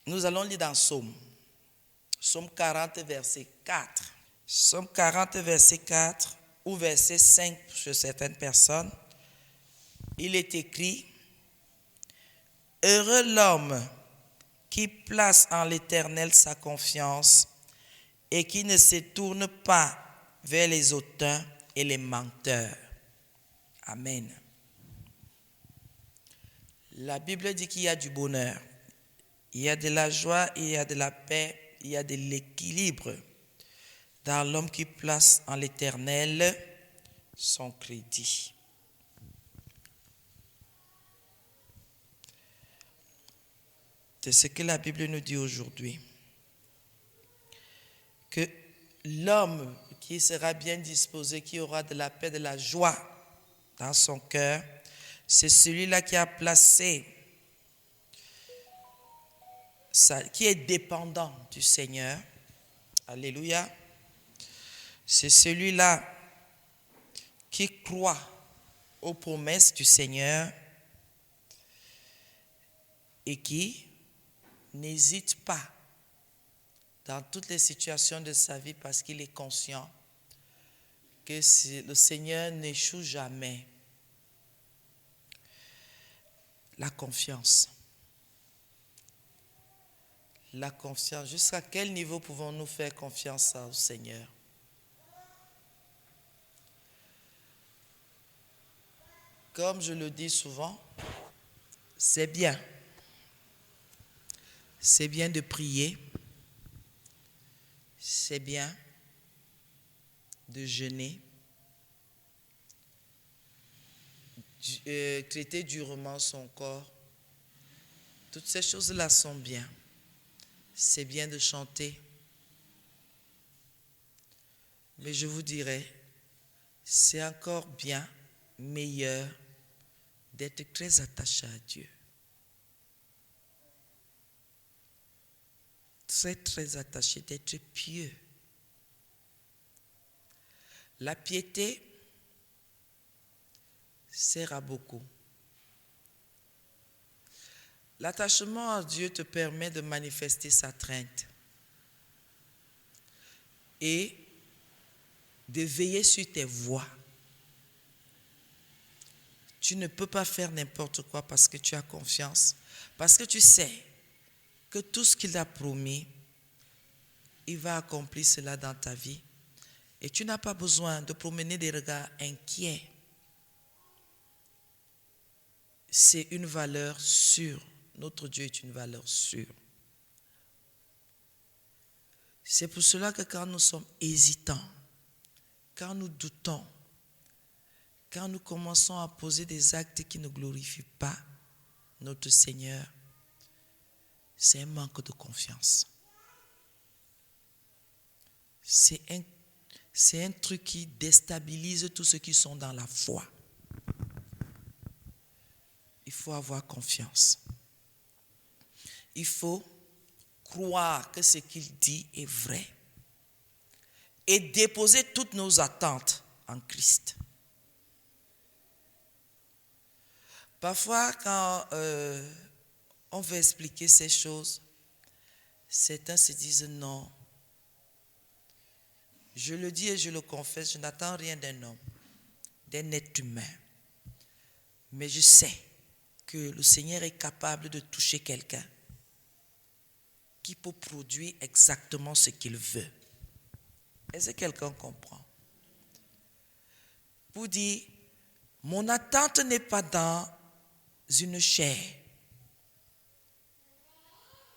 Nous allons lire dans Psaume. Psaume 40, verset 4. Psaume 40, verset 4 ou verset 5 chez certaines personnes. Il est écrit: Heureux l'homme qui place en l'Éternel sa confiance et qui ne se tourne pas vers les hautains et les menteurs. Amen. La Bible dit qu'il y a du bonheur, il y a de la joie, il y a de la paix, il y a de l'équilibre dans l'homme qui place en l'Éternel son crédit. C'est ce que la Bible nous dit aujourd'hui. Que l'homme qui sera bien disposé, qui aura de la paix, de la joie dans son cœur, c'est celui-là qui a placé, qui est dépendant du Seigneur. Alléluia. C'est celui-là qui croit aux promesses du Seigneur et qui n'hésite pas dans toutes les situations de sa vie parce qu'il est conscient que le Seigneur n'échoue jamais. La confiance. La confiance. Jusqu'à quel niveau pouvons-nous faire confiance au Seigneur? Comme je le dis souvent, c'est bien. C'est bien de prier. C'est bien de jeûner. Traiter durement son corps. Toutes ces choses-là sont bien. C'est bien de chanter. Mais je vous dirais, c'est encore bien, meilleur d'être très attaché à Dieu. Très, très attaché, d'être pieux. La piété sert à beaucoup. L'attachement à Dieu te permet de manifester sa crainte et de veiller sur tes voies. Tu ne peux pas faire n'importe quoi parce que tu as confiance, parce que tu sais que tout ce qu'il a promis, il va accomplir cela dans ta vie. Et tu n'as pas besoin de promener des regards inquiets. C'est une valeur sûre. Notre Dieu est une valeur sûre. C'est pour cela que quand nous sommes hésitants, quand nous doutons, quand nous commençons à poser des actes qui ne glorifient pas notre Seigneur, c'est un manque de confiance. C'est un truc qui déstabilise tous ceux qui sont dans la foi. Il faut avoir confiance. Il faut croire que ce qu'il dit est vrai et déposer toutes nos attentes en Christ. Parfois, quand on veut expliquer ces choses, certains se disent non. Je le dis et je le confesse, je n'attends rien d'un homme, d'un être humain. Mais je sais que le Seigneur est capable de toucher quelqu'un qui peut produire exactement ce qu'il veut. Est-ce que quelqu'un comprend? Pour dire, mon attente n'est pas dans une chair.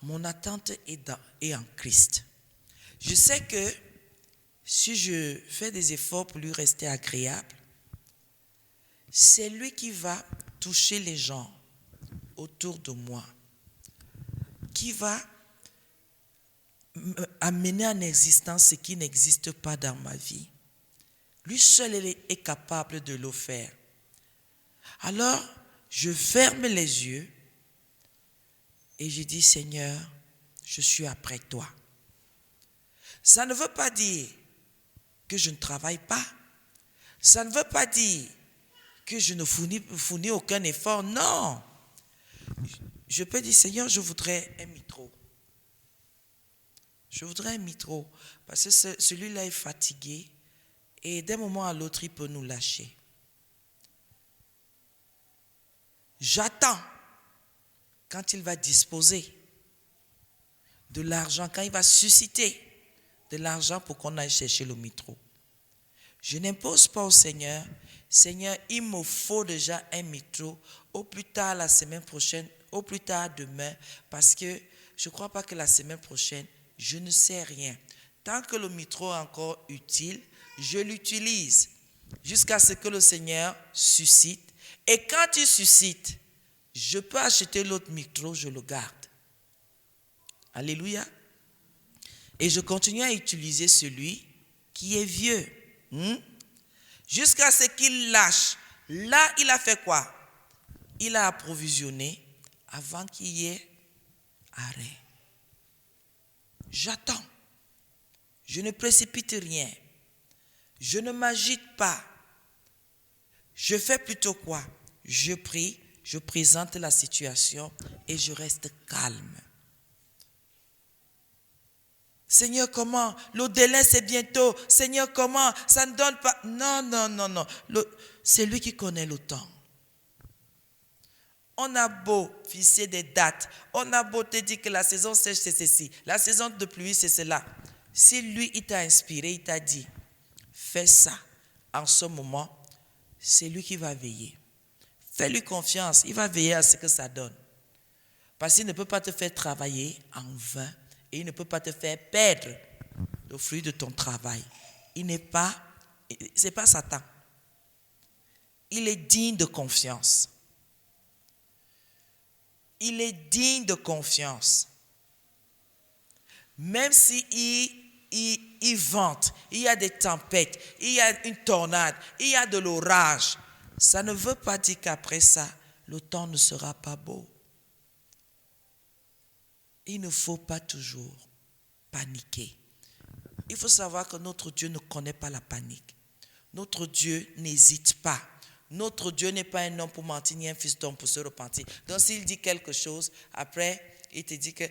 Mon attente est en Christ. Je sais que si je fais des efforts pour lui rester agréable, c'est lui qui va toucher les gens autour de moi, qui va amener en existence ce qui n'existe pas dans ma vie. Lui seul est capable de le faire. Alors, je ferme les yeux et je dis, Seigneur, je suis après toi. Ça ne veut pas dire que je ne travaille pas. Ça ne veut pas dire que je ne fournis aucun effort. Non. Je peux dire, Seigneur, je voudrais un micro. Je voudrais un micro. Parce que celui-là est fatigué. Et d'un moment à l'autre, il peut nous lâcher. J'attends quand il va disposer de l'argent, quand il va susciter de l'argent pour qu'on aille chercher le micro. Je n'impose pas au Seigneur, Seigneur, il me faut déjà un micro au plus tard la semaine prochaine, au plus tard demain, parce que je ne crois pas que la semaine prochaine, je ne sais rien. Tant que le micro est encore utile, je l'utilise jusqu'à ce que le Seigneur suscite. Et quand il suscite, je peux acheter l'autre micro, je le garde. Alléluia. Et je continue à utiliser celui qui est vieux. Jusqu'à ce qu'il lâche. Là, il a fait quoi? Il a approvisionné avant qu'il y ait arrêt. J'attends. Je ne précipite rien. Je ne m'agite pas. Je fais plutôt quoi? Je prie, je présente la situation et je reste calme. Seigneur, comment? Le délai, c'est bientôt. Seigneur, comment? Ça ne donne pas. Non. C'est lui qui connaît le temps. On a beau fixer des dates. On a beau te dire que la saison sèche, c'est ceci. La saison de pluie, c'est cela. Si lui, il t'a inspiré, il t'a dit, fais ça en ce moment, c'est lui qui va veiller. Fais-lui confiance. Il va veiller à ce que ça donne. Parce qu'il ne peut pas te faire travailler en vain. Et il ne peut pas te faire perdre le fruit de ton travail. C'est pas Satan. Il est digne de confiance. Il est digne de confiance. Même si il vente, il y a des tempêtes, il y a une tornade, il y a de l'orage, ça ne veut pas dire qu'après ça, le temps ne sera pas beau. Il ne faut pas toujours paniquer. Il faut savoir que notre Dieu ne connaît pas la panique. Notre Dieu n'hésite pas. Notre Dieu n'est pas un homme pour mentir, ni un fils d'homme pour se repentir. Donc s'il dit quelque chose, après, il te dit que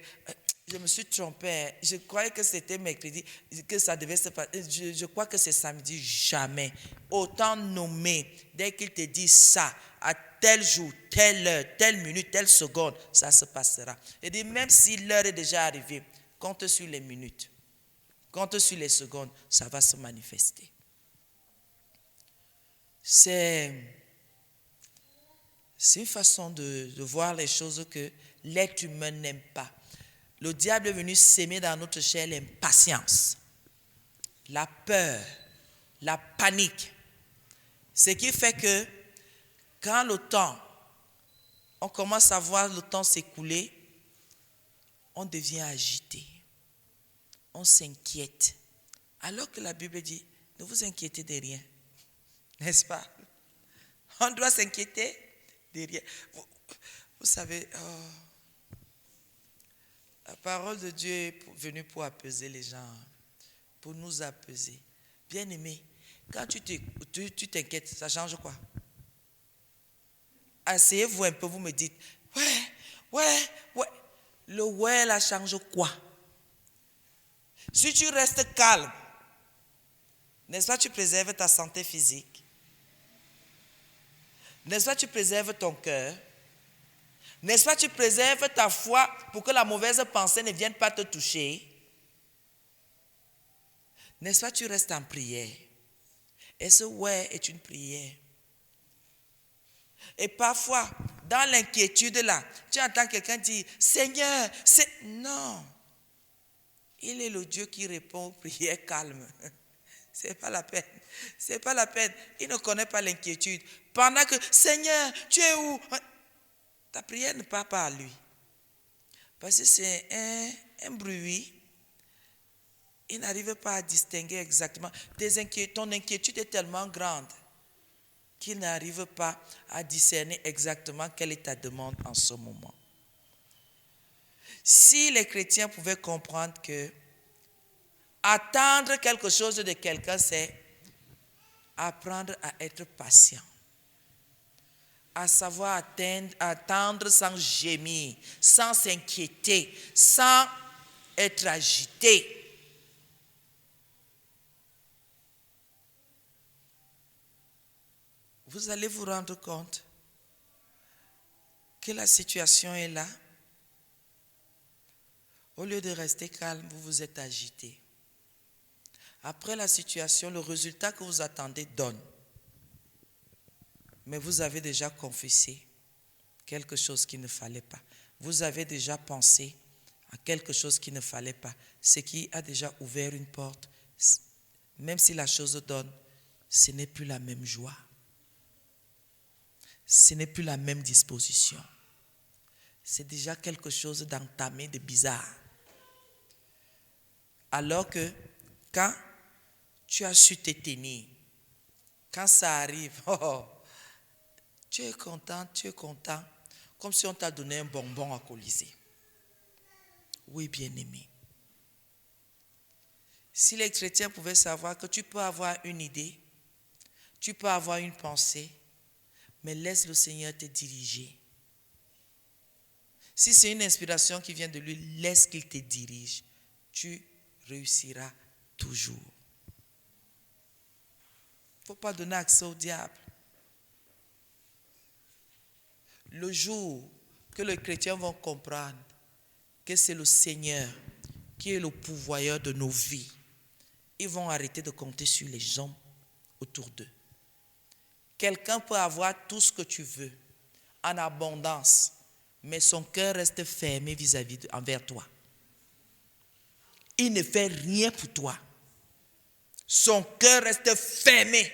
je me suis trompé. Je croyais que c'était mercredi, que ça devait se passer. Je crois que c'est samedi. Jamais. Autant nommer, dès qu'il te dit ça, à tel jour, telle heure, telle minute, telle seconde, ça se passera. Et dit, même si l'heure est déjà arrivée, compte sur les minutes, compte sur les secondes, ça va se manifester. C'est une façon de voir les choses que l'être humain n'aime pas. Le diable est venu s'aimer dans notre chair l'impatience, la peur, la panique. Ce qui fait que quand le temps, on commence à voir le temps s'écouler, on devient agité, on s'inquiète. Alors que la Bible dit, ne vous inquiétez de rien, n'est-ce pas? On doit s'inquiéter de rien. Vous savez, la parole de Dieu est venue pour apaiser les gens, pour nous apaiser. Bien-aimé, quand tu t'inquiètes, ça change quoi? Asseyez-vous un peu, vous me dites, ouais. Le ouais, là, change quoi? Si tu restes calme, n'est-ce pas, tu préserves ta santé physique? N'est-ce pas, tu préserves ton cœur? N'est-ce pas, tu préserves ta foi pour que la mauvaise pensée ne vienne pas te toucher? N'est-ce pas, tu restes en prière? Et ce ouais est une prière. Et parfois, dans l'inquiétude là, tu entends quelqu'un dire, Seigneur, c'est... Non. Il est le Dieu qui répond aux prières calmes. C'est pas la peine. C'est pas la peine. Il ne connaît pas l'inquiétude. Pendant que, Seigneur, tu es où? Ta prière ne part pas à lui. Parce que c'est un bruit. Il n'arrive pas à distinguer exactement. Ton inquiétude est tellement grande qu'il n'arrive pas à discerner exactement quelle est ta demande en ce moment. Si les chrétiens pouvaient comprendre que attendre quelque chose de quelqu'un, c'est apprendre à être patient, à savoir attendre sans gémir, sans s'inquiéter, sans être agité. vous allez vous rendre compte que la situation est là. Au lieu de rester calme, vous vous êtes agité. Après la situation, le résultat que vous attendez donne. Mais vous avez déjà confessé quelque chose qu'il ne fallait pas. Vous avez déjà pensé à quelque chose qu'il ne fallait pas. Ce qui a déjà ouvert une porte, même si la chose donne, ce n'est plus la même joie. Ce n'est plus la même disposition. C'est déjà quelque chose d'entamé, de bizarre. Alors que quand tu as su te tenir, quand ça arrive, tu es content, comme si on t'a donné un bonbon à colisée. Oui, bien-aimé. Si les chrétiens pouvaient savoir que tu peux avoir une idée, tu peux avoir une pensée, mais laisse le Seigneur te diriger. Si c'est une inspiration qui vient de lui, laisse qu'il te dirige. Tu réussiras toujours. Il ne faut pas donner accès au diable. Le jour que les chrétiens vont comprendre que c'est le Seigneur qui est le pourvoyeur de nos vies, ils vont arrêter de compter sur les gens autour d'eux. Quelqu'un peut avoir tout ce que tu veux, en abondance, mais son cœur reste fermé envers toi. Il ne fait rien pour toi. Son cœur reste fermé.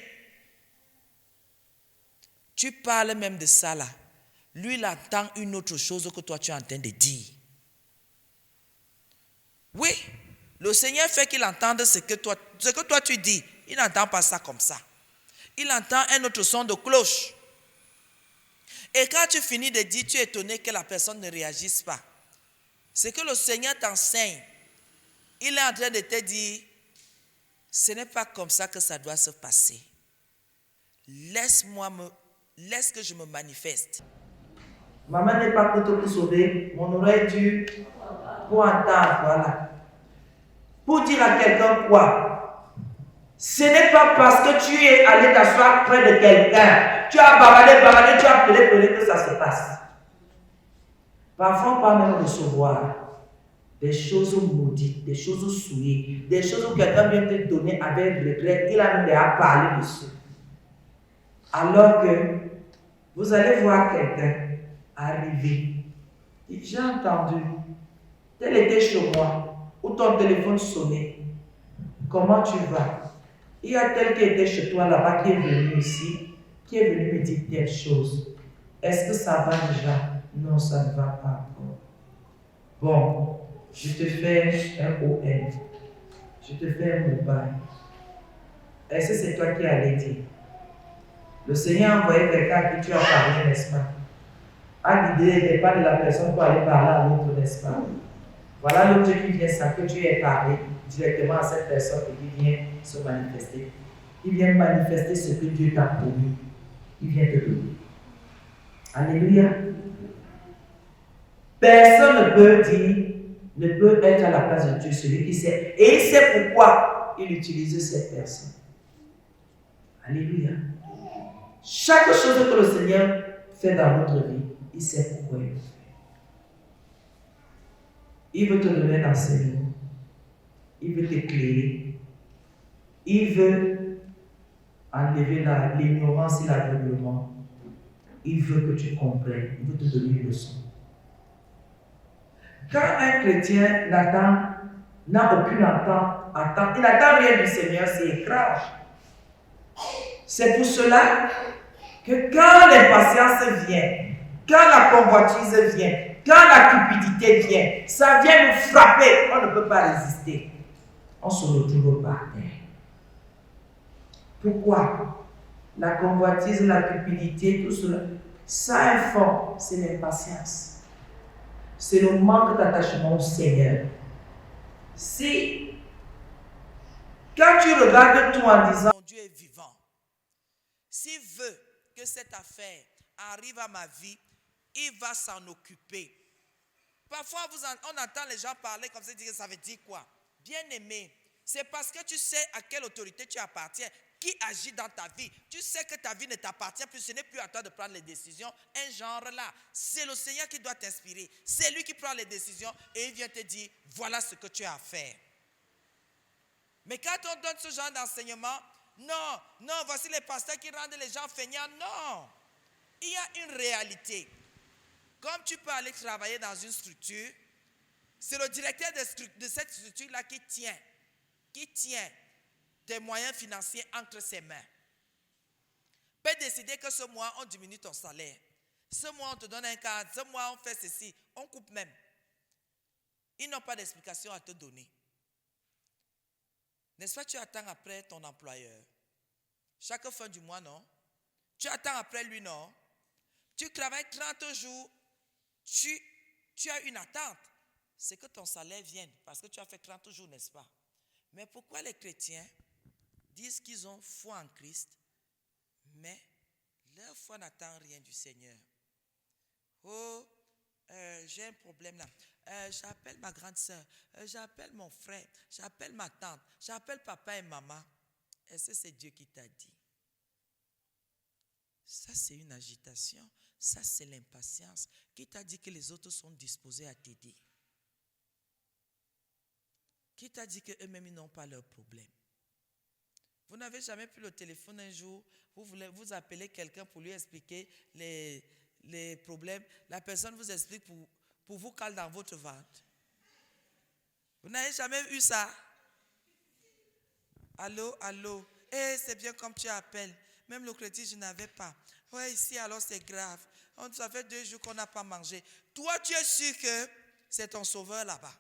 Tu parles même de ça là. Lui, il entend une autre chose que toi, tu es en train de dire. Oui, le Seigneur fait qu'il entende ce que toi tu dis. Il n'entend pas ça comme ça. Il entend un autre son de cloche. Et quand tu finis de dire, tu es étonné que la personne ne réagisse pas. C'est que le Seigneur t'enseigne. Il est en train de te dire, ce n'est pas comme ça que ça doit se passer. Laisse que je me manifeste. Maman n'est pas pour te sauver, mon oreille dure pour entendre, voilà. Pour dire à quelqu'un quoi? Ce n'est pas parce que tu es allé t'asseoir près de quelqu'un, tu as bavardé, tu as appelé que ça se passe. Parfois, on peut même recevoir des choses maudites, des choses souillées, des choses où quelqu'un vient te donner avec regret, il a même déjà parlé dessus. Alors que vous allez voir quelqu'un arriver. J'ai entendu, tel était chez moi, où ton téléphone sonnait. Comment tu vas? Il y a tel qui était chez toi là-bas qui est venu ici, qui est venu me dire telle chose. Est-ce que ça va déjà? Non, ça ne va pas encore. Bon, je te fais un OM. Je te fais un mobile. Est-ce que c'est toi qui allais dire? Le Seigneur a envoyé quelqu'un à qui tu as parlé, n'est-ce pas? A guidé les pas de la personne pour aller parler à l'autre, n'est-ce pas? Voilà l'autre qui vient sans que tu aies parlé directement à cette personne et qui vient se manifester. Il vient manifester ce que Dieu t'a promis. Il vient te donner. Alléluia. Personne ne peut être à la place de Dieu, celui qui sait. Et il sait pourquoi il utilise cette personne. Alléluia. Chaque chose que le Seigneur fait dans notre vie, il sait pourquoi il le fait. Il veut te donner un enseignement. Il veut t'éclairer. Il veut enlever l'ignorance et l'aveuglement. Il veut que tu comprennes. Il veut te donner une leçon. Quand un chrétien n'a aucune attente, il n'attend rien du Seigneur, c'est étrange. C'est pour cela que quand l'impatience vient, quand la convoitise vient, quand la cupidité vient, ça vient nous frapper, on ne peut pas résister. On se retrouve par terre. Pourquoi? La convoitise, la cupidité, tout cela, ça a un fond, c'est l'impatience. C'est le manque d'attachement au Seigneur. Si, quand tu regardes tout en disant, Dieu est vivant, s'il veut que cette affaire arrive à ma vie, il va s'en occuper. Parfois, on entend les gens parler comme ça, ça veut dire quoi? Bien-aimé, c'est parce que tu sais à quelle autorité tu appartiens. qui agit dans ta vie. Tu sais que ta vie ne t'appartient plus, ce n'est plus à toi de prendre les décisions. Un genre là, c'est le Seigneur qui doit t'inspirer. C'est lui qui prend les décisions et il vient te dire, voilà ce que tu as à faire. Mais quand on donne ce genre d'enseignement, non, voici les pasteurs qui rendent les gens feignants. Non, il y a une réalité. Comme tu peux aller travailler dans une structure, c'est le directeur de cette structure-là qui tient tes moyens financiers entre ses mains. Peut décider que ce mois, on diminue ton salaire. Ce mois, on te donne un cadre. Ce mois, on fait ceci. On coupe même. Ils n'ont pas d'explication à te donner. N'est-ce pas, tu attends après ton employeur. Chaque fin du mois, non? Tu attends après lui, non? Tu travailles 30 jours. Tu as une attente. C'est que ton salaire vienne parce que tu as fait 30 jours, n'est-ce pas? Mais pourquoi les chrétiens disent qu'ils ont foi en Christ, mais leur foi n'attend rien du Seigneur? Oh, j'ai un problème là. J'appelle ma grande soeur, j'appelle mon frère, j'appelle ma tante, j'appelle papa et maman. Est-ce que c'est Dieu qui t'a dit? Ça, c'est une agitation. Ça, c'est l'impatience. Qui t'a dit que les autres sont disposés à t'aider? Qui t'a dit qu'eux-mêmes, ils n'ont pas leurs problèmes? Vous n'avez jamais pris le téléphone un jour, vous appelez quelqu'un pour lui expliquer les problèmes. La personne vous explique pour vous cale dans votre ventre. Vous n'avez jamais eu ça? Allô? C'est bien comme tu appelles. Même le crédit, je n'avais pas. Ouais, ici, alors c'est grave. Ça fait 2 jours qu'on n'a pas mangé. Toi, tu es sûr que c'est ton sauveur là-bas.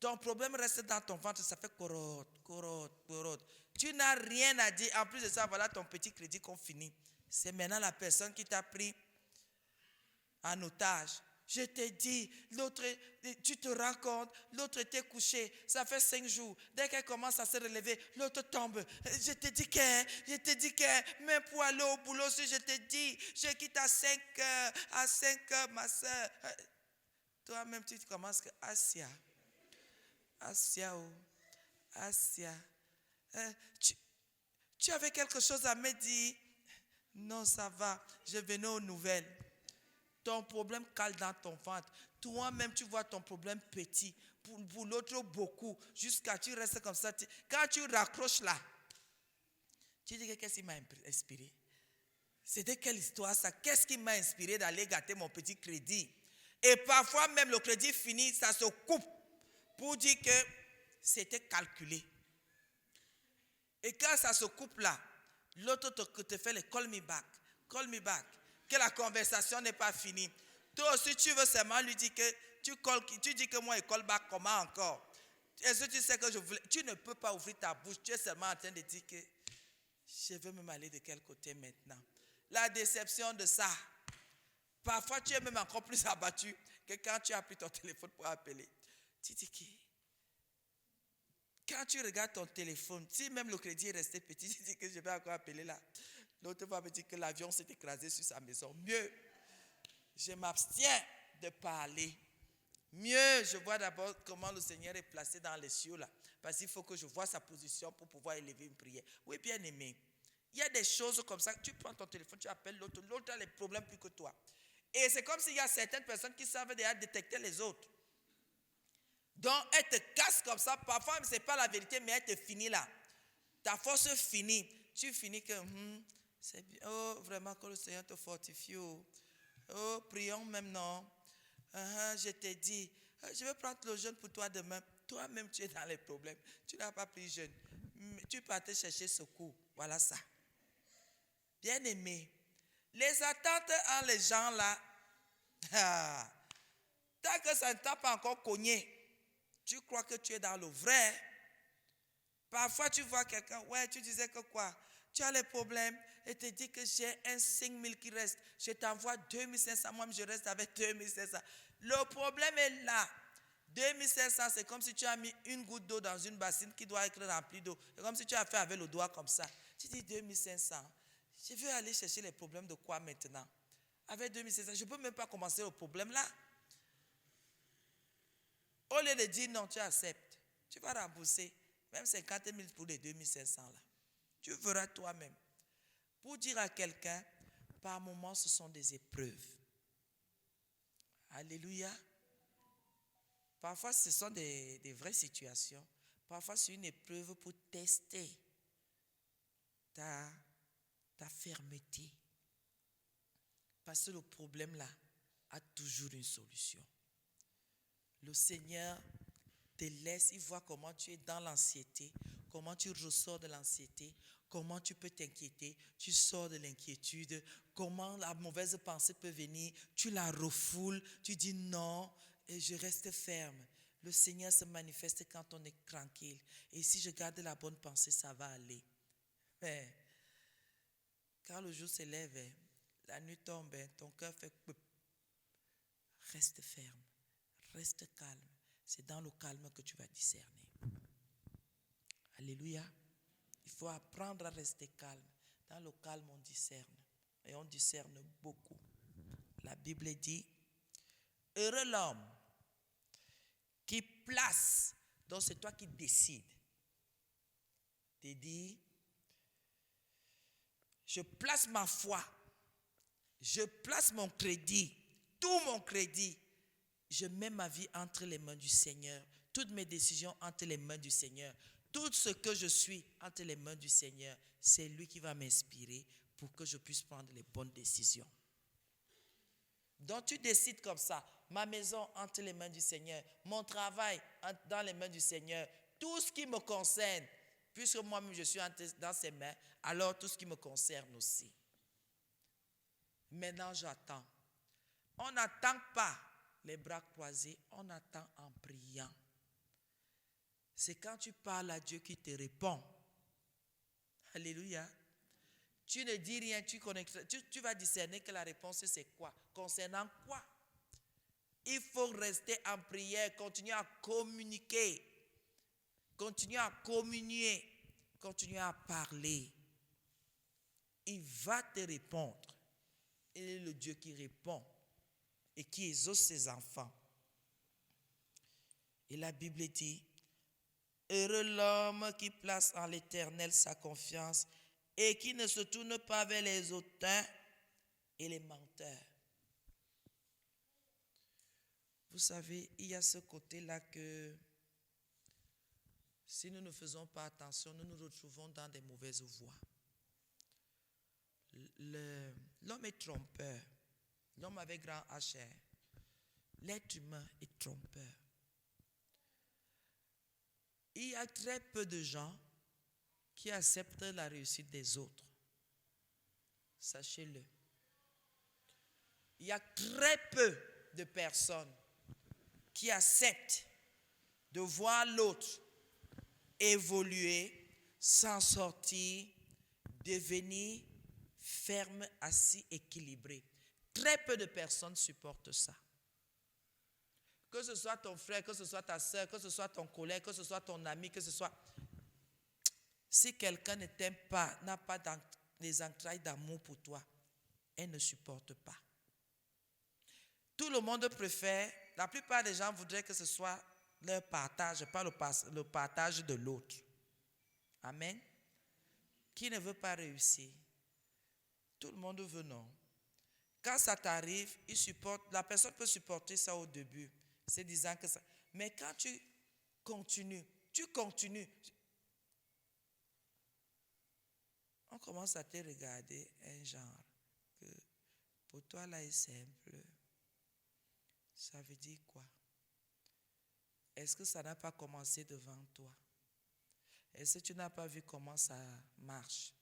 Ton problème reste dans ton ventre, ça fait corotte. Tu n'as rien à dire. En plus de ça, voilà ton petit crédit qu'on finit. C'est maintenant la personne qui t'a pris en otage. Je t'ai dit, l'autre, tu te rends compte, l'autre était couché, ça fait 5 jours. Dès qu'elle commence à se relever, l'autre tombe. Je t'ai dit que, même pour aller au boulot, si je t'ai dit, je quitte à 5 heures, ma soeur. Toi-même, tu commences que, Asia, tu avais quelque chose à me dire? Non, ça va, je venais aux nouvelles. Ton problème cale dans ton ventre. Toi-même, tu vois ton problème petit. Pour l'autre, beaucoup. Jusqu'à tu restes comme ça. Quand tu raccroches là, tu dis que qu'est-ce qui m'a inspiré? C'était quelle histoire ça? Qu'est-ce qui m'a inspiré d'aller gâter mon petit crédit? Et parfois même le crédit fini, ça se coupe pour dire que c'était calculé. Et quand ça se coupe là, l'autre te fait le call me back. Que la conversation n'est pas finie. Toi aussi, tu veux seulement lui dire que tu dis que moi, il call back comment encore? Est-ce que tu sais que je voulais? Tu ne peux pas ouvrir ta bouche. Tu es seulement en train de dire que je veux même aller de quel côté maintenant? La déception de ça. Parfois, tu es même encore plus abattu que quand tu as pris ton téléphone pour appeler. Tu dis que quand tu regardes ton téléphone, si même le crédit est resté petit, tu dis que je vais encore appeler là. L'autre va me dire que l'avion s'est écrasé sur sa maison. Mieux, je m'abstiens de parler. Mieux, je vois d'abord comment le Seigneur est placé dans les cieux là. Parce qu'il faut que je vois sa position pour pouvoir élever une prière. Oui, bien aimé. Il y a des choses comme ça. Tu prends ton téléphone, tu appelles l'autre. L'autre a les problèmes plus que toi. Et c'est comme s'il y a certaines personnes qui savent déjà détecter les autres. Donc, elle te casse comme ça. Parfois, ce n'est pas la vérité, mais elle te finit là. Ta force finit. Tu finis que, c'est bien. Oh, vraiment que le Seigneur te fortifie. Oh, prions même, non. Je t'ai dit, je vais prendre le jeûne pour toi demain. Toi-même, tu es dans les problèmes. Tu n'as pas pris jeûne. Tu partais chercher secours. Voilà ça. Bien aimé. Les attentes en les gens là, tant que ça ne t'a pas encore cogné, tu crois que tu es dans le vrai. Parfois, tu vois quelqu'un, ouais, tu disais que quoi? Tu as les problèmes et te dis que j'ai un 5 000 qui reste. Je t'envoie 2 500, moi je reste avec 2 500. Le problème est là. 2 500, c'est comme si tu as mis une goutte d'eau dans une bassine qui doit être remplie d'eau. C'est comme si tu as fait avec le doigt comme ça. Tu dis 2 500. Je veux aller chercher les problèmes de quoi maintenant? Avec 2 500, je ne peux même pas commencer le problème là. Au lieu de dire non, tu acceptes. Tu vas rembourser même 50 000 pour les 2 500 là. Tu verras toi-même. Pour dire à quelqu'un, par moments, ce sont des épreuves. Alléluia. Parfois, ce sont des vraies situations. Parfois, c'est une épreuve pour tester ta fermeté. Parce que le problème là a toujours une solution. Le Seigneur te laisse, il voit comment tu es dans l'anxiété, comment tu ressors de l'anxiété, comment tu peux t'inquiéter, tu sors de l'inquiétude, comment la mauvaise pensée peut venir, tu la refoules, tu dis non et je reste ferme. Le Seigneur se manifeste quand on est tranquille. Et si je garde la bonne pensée, ça va aller. Mais quand le jour se lève, la nuit tombe, ton cœur fait peup. Reste ferme, reste calme. C'est dans le calme que tu vas discerner. Alléluia. Il faut apprendre à rester calme. Dans le calme, on discerne. Et on discerne beaucoup. La Bible dit, heureux l'homme qui place, donc c'est toi qui décides. Tu dis, je place ma foi, je place mon crédit, tout mon crédit. Je mets ma vie entre les mains du Seigneur. Toutes mes décisions entre les mains du Seigneur. Tout ce que je suis entre les mains du Seigneur. C'est lui qui va m'inspirer pour que je puisse prendre les bonnes décisions. Donc tu décides comme ça. Ma maison entre les mains du Seigneur. Mon travail dans les mains du Seigneur. Tout ce qui me concerne. Puisque moi-même je suis dans ses mains. Alors tout ce qui me concerne aussi. Maintenant j'attends. On n'attend pas les bras croisés, on attend en priant. C'est quand tu parles à Dieu qui te répond. Alléluia. Tu ne dis rien, tu vas discerner que la réponse c'est quoi? Concernant quoi? Il faut rester en prière, continuer à communiquer, continuer à communier, continuer à parler. Il va te répondre. Il est le Dieu qui répond et qui exauce ses enfants. Et la Bible dit, heureux l'homme qui place en l'Éternel sa confiance et qui ne se tourne pas vers les hautains et les menteurs. Vous savez, il y a ce côté-là que si nous ne faisons pas attention, nous nous retrouvons dans des mauvaises voies. L'homme est trompeur. L'homme avec grand H. L'être humain est trompeur. Il y a très peu de gens qui acceptent la réussite des autres. Sachez-le. Il y a très peu de personnes qui acceptent de voir l'autre évoluer, s'en sortir, devenir ferme, assis, équilibré. Très peu de personnes supportent ça. Que ce soit ton frère, que ce soit ta soeur, que ce soit ton collègue, que ce soit ton ami, que ce soit... Si quelqu'un ne t'aime pas, n'a pas les entrailles d'amour pour toi, elle ne supporte pas. Tout le monde préfère, la plupart des gens voudraient que ce soit leur partage, pas le partage de l'autre. Amen. Qui ne veut pas réussir? Tout le monde veut, non? Quand ça t'arrive, la personne peut supporter ça au début, c'est disant que ça. Mais quand tu continues, on commence à te regarder un genre que pour toi là est simple. Ça veut dire quoi? Est-ce que ça n'a pas commencé devant toi? Est-ce que tu n'as pas vu comment ça marche?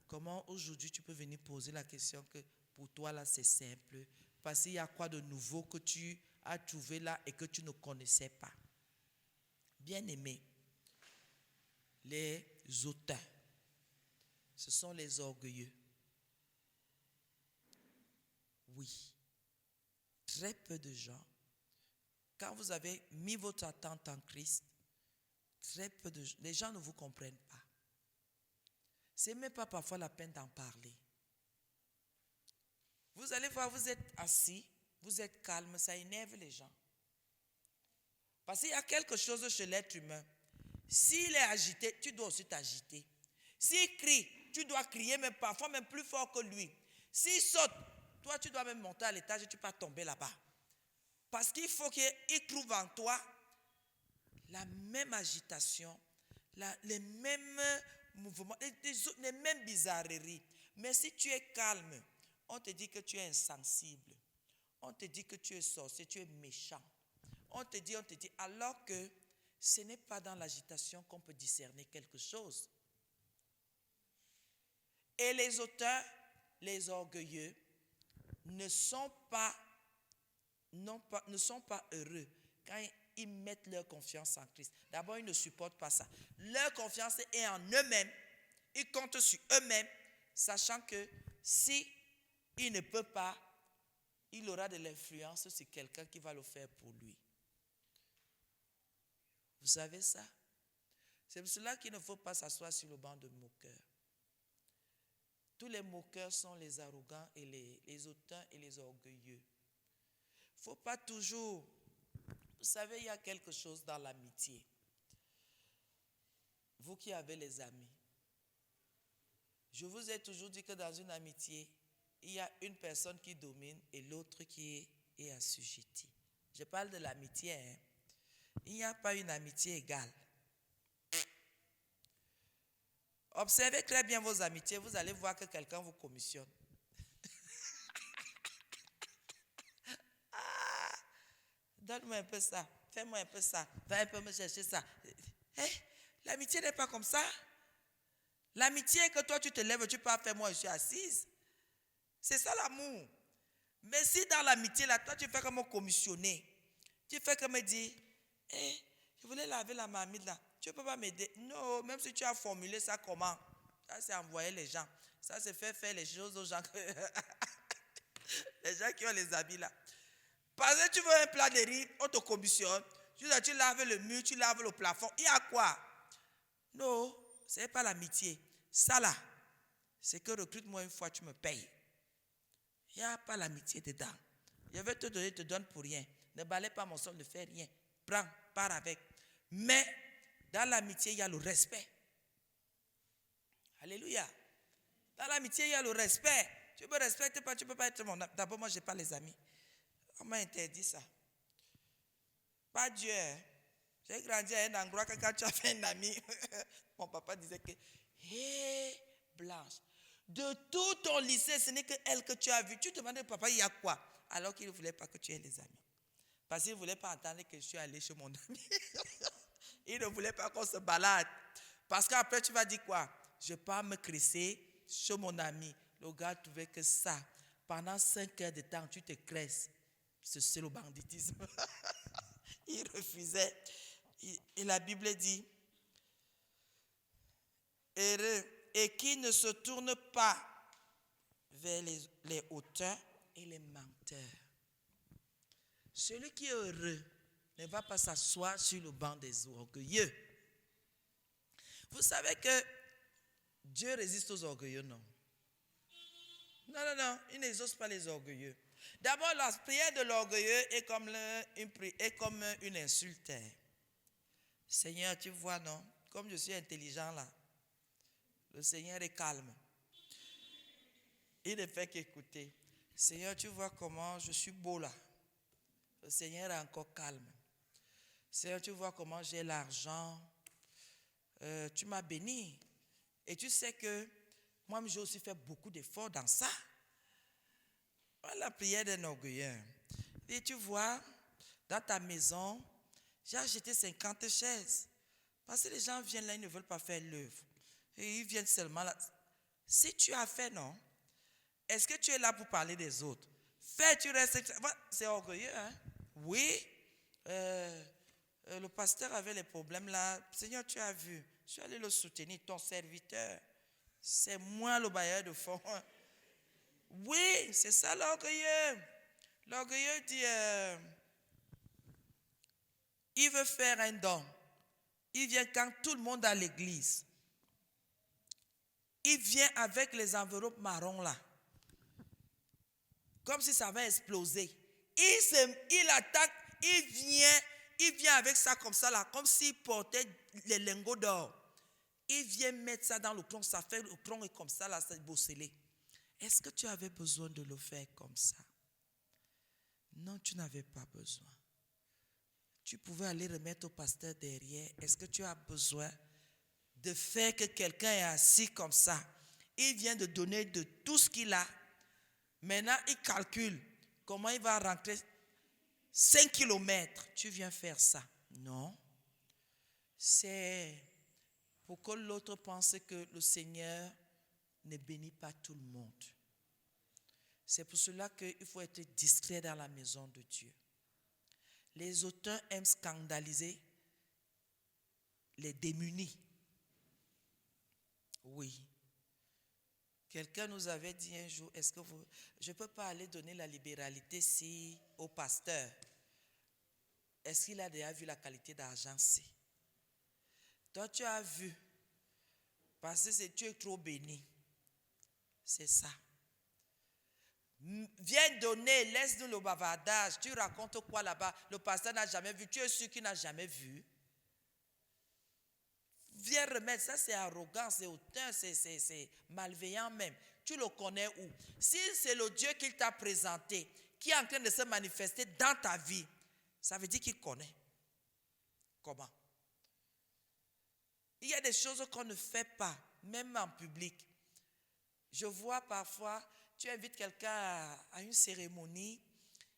Comment aujourd'hui tu peux venir poser la question que pour toi là c'est simple? Parce qu'il y a quoi de nouveau que tu as trouvé là et que tu ne connaissais pas? Bien-aimés, les hautains, ce sont les orgueilleux. Oui, très peu de gens, quand vous avez mis votre attente en Christ, très peu de gens, les gens ne vous comprennent pas. Ce n'est même pas parfois la peine d'en parler. Vous allez voir, vous êtes assis, vous êtes calme, ça énerve les gens. Parce qu'il y a quelque chose chez l'être humain. S'il est agité, tu dois aussi t'agiter. S'il crie, tu dois crier, mais parfois même plus fort que lui. S'il saute, toi, tu dois même monter à l'étage et tu peux tomber là-bas. Parce qu'il faut qu'il trouve en toi la même agitation, les mêmes mouvements, les mêmes bizarreries. Mais si tu es calme, on te dit que tu es insensible. On te dit que tu es sorcier, tu es méchant. On te dit, alors que ce n'est pas dans l'agitation qu'on peut discerner quelque chose. Et les auteurs, les orgueilleux, ne sont pas heureux quand ils mettent leur confiance en Christ. D'abord, ils ne supportent pas ça. Leur confiance est en eux-mêmes. Ils comptent sur eux-mêmes, sachant que si il ne peut pas, il aura de l'influence sur quelqu'un qui va le faire pour lui. Vous savez ça? C'est pour cela qu'il ne faut pas s'asseoir sur le banc de moqueurs. Tous les moqueurs sont les arrogants et les hautains et les orgueilleux. Il ne faut pas toujours... Vous savez, il y a quelque chose dans l'amitié. Vous qui avez les amis, je vous ai toujours dit que dans une amitié, il y a une personne qui domine et l'autre qui est assujettie. Je parle de l'amitié, hein. Il n'y a pas une amitié égale. Observez très bien vos amitiés, vous allez voir que quelqu'un vous commissionne. Donne-moi un peu ça, fais-moi un peu ça, va un peu me chercher ça. L'amitié n'est pas comme ça. L'amitié est que toi tu te lèves, tu peux faire moi je suis assise. C'est ça l'amour. Mais si dans l'amitié là, toi tu fais comme me commissionner, tu fais comme me dire, je voulais laver la marmite là, tu ne peux pas m'aider. Non, même si tu as formulé ça comment? Ça c'est envoyer les gens. Ça c'est faire les choses aux gens. Les gens qui ont les habits là. Parce que tu veux un plat de riz, on te commissionne. Tu laves le mur, tu laves le plafond. Il y a quoi? Non, ce n'est pas l'amitié. Ça là, c'est que recrute-moi une fois, tu me payes. Il n'y a pas l'amitié dedans. Je vais te donner, te donne pour rien. Ne balaye pas mon sol, ne fais rien. Prends, pars avec. Mais dans l'amitié, il y a le respect. Alléluia. Dans l'amitié, il y a le respect. Tu me respectes pas, tu ne peux pas être mon ami. D'abord, moi, je n'ai pas les amis. On m'a interdit ça. Pas Dieu. Hein? J'ai grandi à un endroit que quand tu as fait un ami, mon papa disait que, hé, Blanche, de tout ton lycée, ce n'est que elle que tu as vue. Tu demandais au papa, il y a quoi? Alors qu'il ne voulait pas que tu aies les amis. Parce qu'il ne voulait pas entendre que je suis allé chez mon ami. Il ne voulait pas qu'on se balade. Parce qu'après, tu vas dire quoi? Je pars me crisser chez mon ami. Le gars trouvait que ça, pendant 5 heures de temps, tu te cresses. C'est le banditisme. Il refusait. Et la Bible dit, heureux, et qui ne se tourne pas vers les hauteurs et les menteurs. Celui qui est heureux ne va pas s'asseoir sur le banc des orgueilleux. Vous savez que Dieu résiste aux orgueilleux, non? Non, il n'exauce pas les orgueilleux. D'abord, la prière de l'orgueilleux est comme une insulte. Seigneur, tu vois, non? Comme je suis intelligent là, le Seigneur est calme. Il ne fait qu'écouter. Seigneur, tu vois comment je suis beau là. Le Seigneur est encore calme. Seigneur, tu vois comment j'ai l'argent. Tu m'as béni. Et tu sais que moi, j'ai aussi fait beaucoup d'efforts dans ça. La prière d'un orgueilleux. Et tu vois, dans ta maison, j'ai acheté 50 chaises. Parce que les gens viennent là, ils ne veulent pas faire l'œuvre. Et ils viennent seulement là. Si tu as fait, non? Est-ce que tu es là pour parler des autres? Fais, tu restes. C'est orgueilleux, hein? Oui. Le pasteur avait les problèmes là. Seigneur, tu as vu. Je suis allé le soutenir, ton serviteur. C'est moi le bailleur de fonds. Oui, c'est ça l'orgueilleux. L'orgueilleux dit, il veut faire un don. Il vient quand tout le monde est à l'église. Il vient avec les enveloppes marron là. Comme si ça va exploser. Il attaque, il vient avec ça comme ça là, comme s'il portait les lingots d'or. Il vient mettre ça dans le plomb, ça fait le plomb est comme ça, là, c'est bosselé. Est-ce que tu avais besoin de le faire comme ça? Non, tu n'avais pas besoin. Tu pouvais aller remettre au pasteur derrière. Est-ce que tu as besoin de faire que quelqu'un est assis comme ça? Il vient de donner de tout ce qu'il a. Maintenant, il calcule comment il va rentrer 5 kilomètres. Tu viens faire ça. Non. C'est pour que l'autre pense que le Seigneur ne bénit pas tout le monde. C'est pour cela qu'il faut être discret dans la maison de Dieu. Les auteurs aiment scandaliser les démunis. Oui. Quelqu'un nous avait dit un jour, je ne peux pas aller donner la libéralité au pasteur. Est-ce qu'il a déjà vu la qualité d'argent? Toi, tu as vu, parce que tu es trop béni. C'est ça. Viens donner, laisse-nous le bavardage. Tu racontes quoi là-bas? Le pasteur n'a jamais vu. Tu es sûr qu'il n'a jamais vu. Viens remettre, ça c'est arrogant, c'est hautain, c'est malveillant même. Tu le connais où? Si c'est le Dieu qu'il t'a présenté, qui est en train de se manifester dans ta vie, ça veut dire qu'il connaît. Comment? Il y a des choses qu'on ne fait pas, même en public. Je vois parfois, tu invites quelqu'un à une cérémonie,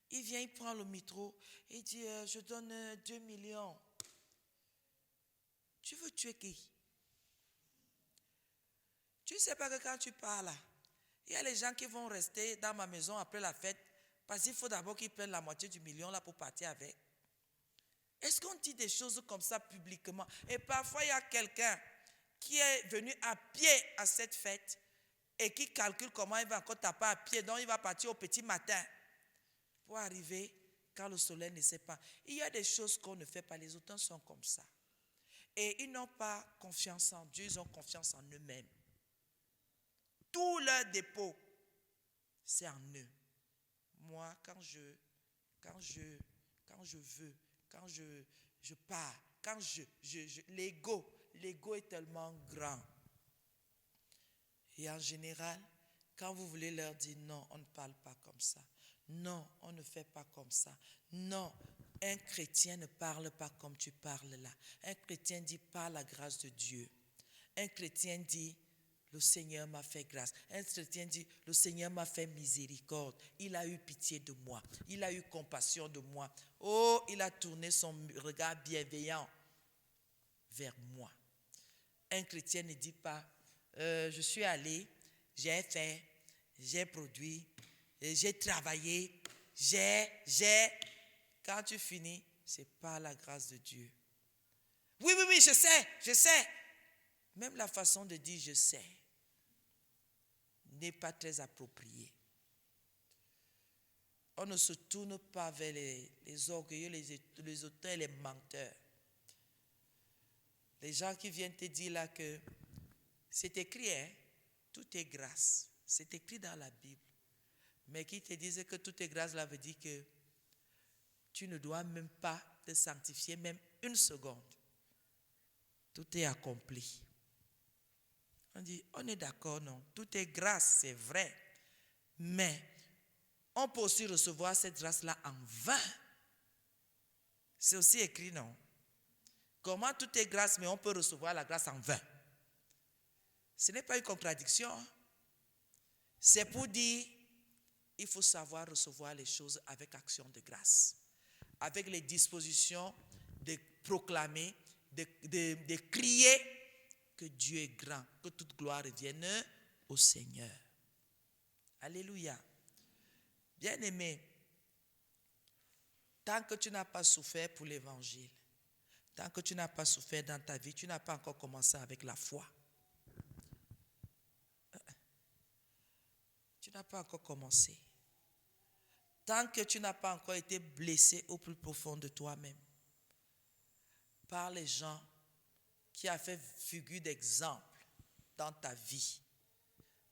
il vient, il prend le micro, il dit, je donne 2 millions. Tu veux tuer qui? Tu ne sais pas que quand tu parles, il y a les gens qui vont rester dans ma maison après la fête parce qu'il faut d'abord qu'ils prennent la moitié du million là pour partir avec. Est-ce qu'on dit des choses comme ça publiquement? Et parfois, il y a quelqu'un qui est venu à pied à cette fête et qui calcule comment il va encore taper à pied. Donc, il va partir au petit matin pour arriver quand le soleil ne s'est pas. Il y a des choses qu'on ne fait pas. Les auteurs sont comme ça. Et ils n'ont pas confiance en Dieu, ils ont confiance en eux-mêmes. Tout leur dépôt, c'est en eux. Moi, quand je veux, quand je pars, quand l'ego est tellement grand. Et en général, quand vous voulez leur dire non, on ne parle pas comme ça. Non, on ne fait pas comme ça. Non, un chrétien ne parle pas comme tu parles là. Un chrétien dit par la grâce de Dieu. Un chrétien dit le Seigneur m'a fait grâce. Un chrétien dit le Seigneur m'a fait miséricorde. Il a eu pitié de moi. Il a eu compassion de moi. Oh, il a tourné son regard bienveillant vers moi. Un chrétien ne dit pas je suis allé, j'ai fait, j'ai produit, j'ai travaillé, Quand tu finis, c'est par la grâce de Dieu. Oui, je sais. Même la façon de dire je sais n'est pas très appropriée. On ne se tourne pas vers les orgueilleux, les auteurs et les menteurs. Les gens qui viennent te dire là que c'est écrit, hein, tout est grâce. C'est écrit dans la Bible. Mais qui te disent que tout est grâce, là veut dire que tu ne dois même pas te sanctifier, même une seconde. Tout est accompli. On dit, on est d'accord, non? Tout est grâce, c'est vrai. Mais on peut aussi recevoir cette grâce-là en vain. C'est aussi écrit, non? Comment tout est grâce, mais on peut recevoir la grâce en vain? Ce n'est pas une contradiction. C'est pour dire, il faut savoir recevoir les choses avec action de grâce. Avec les dispositions de proclamer, de crier que Dieu est grand, que toute gloire revienne au Seigneur. Alléluia. Bien-aimé, tant que tu n'as pas souffert pour l'évangile, tant que tu n'as pas souffert dans ta vie, tu n'as pas encore commencé avec la foi. Tu n'as pas encore commencé. Tant que tu n'as pas encore été blessé au plus profond de toi-même par les gens qui ont fait figure d'exemple dans ta vie,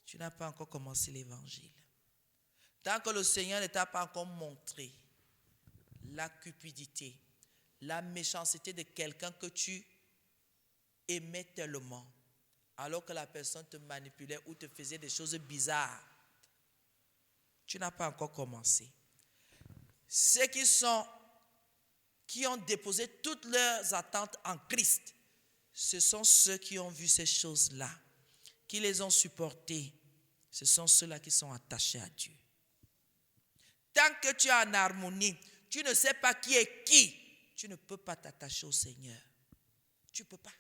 tu n'as pas encore commencé l'évangile. Tant que le Seigneur ne t'a pas encore montré la cupidité, la méchanceté de quelqu'un que tu aimais tellement, alors que la personne te manipulait ou te faisait des choses bizarres. Tu n'as pas encore commencé. Ceux qui ont déposé toutes leurs attentes en Christ, ce sont ceux qui ont vu ces choses-là, qui les ont supportées. Ce sont ceux-là qui sont attachés à Dieu. Tant que tu es en harmonie, tu ne sais pas qui est qui, tu ne peux pas t'attacher au Seigneur. Tu ne peux pas.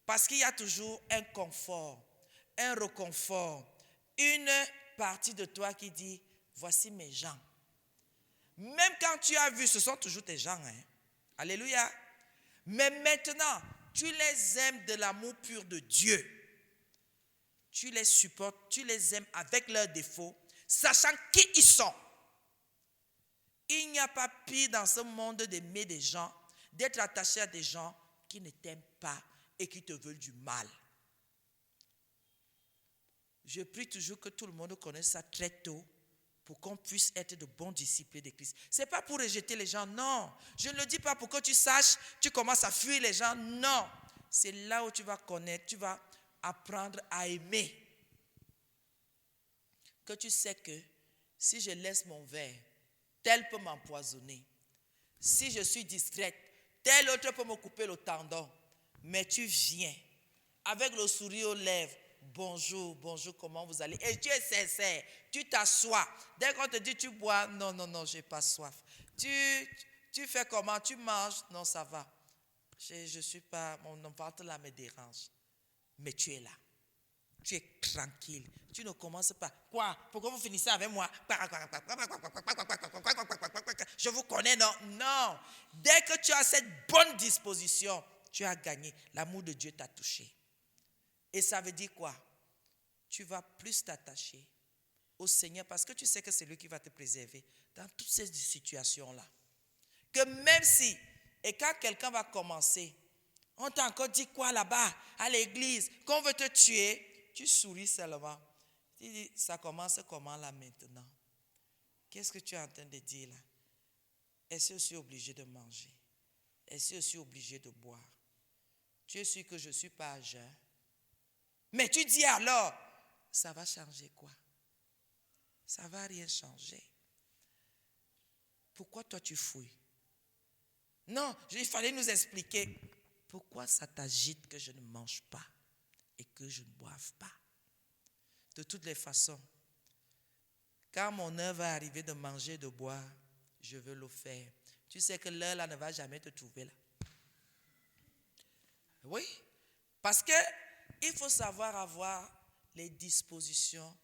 Parce qu'il y a toujours un confort, un réconfort, une partie de toi qui dit, voici mes gens. Même quand tu as vu, ce sont toujours tes gens. Hein? Alléluia. Mais maintenant, tu les aimes de l'amour pur de Dieu. Tu les supportes, tu les aimes avec leurs défauts, sachant qui ils sont. Il n'y a pas pire dans ce monde d'aimer des gens, d'être attaché à des gens qui ne t'aiment pas et qui te veulent du mal. Je prie toujours que tout le monde connaisse ça très tôt pour qu'on puisse être de bons disciples de Christ. Ce n'est pas pour rejeter les gens, non. Je ne le dis pas pour que tu saches, tu commences à fuir les gens, non. C'est là où tu vas connaître, tu vas apprendre à aimer. Que tu sais que si je laisse mon verre, tel peut m'empoisonner. Si je suis discrète, tel autre peut me couper le tendon. Mais tu viens avec le sourire aux lèvres. Bonjour, bonjour, comment vous allez? Et tu es sincère, tu t'assois. Dès qu'on te dit tu bois, non, je n'ai pas soif. Tu fais comment? Tu manges? Non, ça va. Je suis pas, mon ventre là me dérange. Mais tu es là. Tu es tranquille. Tu ne commences pas. Quoi? Pourquoi vous finissez avec moi? Je vous connais, non? Non. Dès que tu as cette bonne disposition, tu as gagné. L'amour de Dieu t'a touché. Et ça veut dire quoi? Tu vas plus t'attacher au Seigneur parce que tu sais que c'est lui qui va te préserver dans toutes ces situations-là. Que même si, et quand quelqu'un va commencer, on t'a encore dit quoi là-bas, à l'église, qu'on veut te tuer, tu souris seulement. Tu dis, ça commence comment là maintenant? Qu'est-ce que tu es en train de dire là? Est-ce que je suis obligé de manger? Est-ce que je suis obligé de boire? Tu es sûr que je ne suis pas à jeun? Mais tu dis alors, ça va changer quoi? Ça ne va rien changer. Pourquoi toi tu fouilles? Non, il fallait nous expliquer. Pourquoi ça t'agite que je ne mange pas et que je ne boive pas? De toutes les façons, quand mon heure va arriver de manger et de boire, je veux le faire. Tu sais que l'heure là ne va jamais te trouver là. Oui, parce que il faut savoir avoir les dispositions